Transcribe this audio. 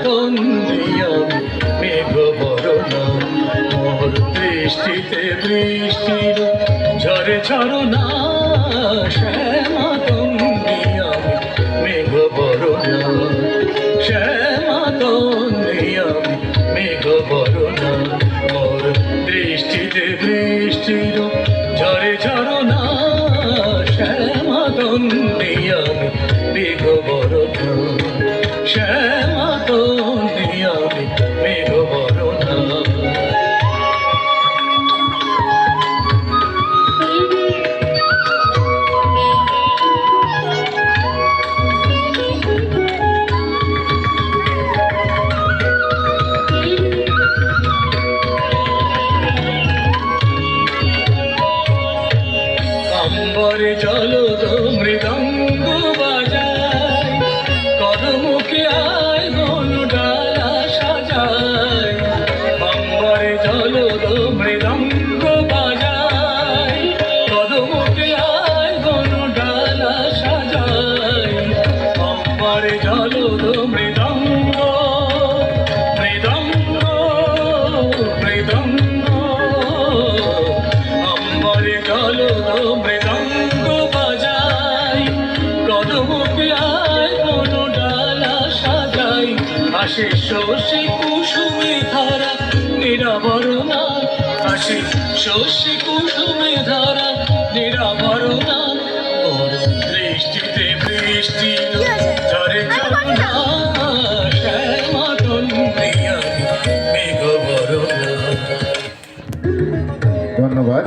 তন্দিয়ামি মেঘ বরণা মোর দৃষ্টিতে বৃষ্টির ঝরে ঝরনা শ্যামা তন্দিয়ামি মেঘ বরণা শ্যামা তন্দিয়ামি মেঘ বরণা মোর দৃষ্টিতে বৃষ্টির ঝরে ঝরনা শ্যামা তন্দিয়ামি মেঘ বরণা শ্যামা তন্দিয়ামি মেঘ বরণা অম্বরে জলদ মৃদঙ্গ বাজায় কদমুখে আয় গনুডালা সাজায় অম্বরে জলদ মৃদঙ্গ বাজায় কদমুখে আয় গনুডালা সাজায় অম্বরে জলদ মৃদঙ্গ মৃদঙ্গ মৃদঙ্গ অম্বরে জলদ মৃদঙ্গ বাজাই কদমুখে আয় কোনো ডালা সাজাই আসে শশী কুসুমে ধারা নিরাবরণা আসে শশী কুসুমে ধারা নিরাবরণা ওর দৃষ্টিতে বৃষ্টি ঝরে ঝরনা শ্যামা তন্দিয়ামি মেঘ বরণা। ধন্যবাদ।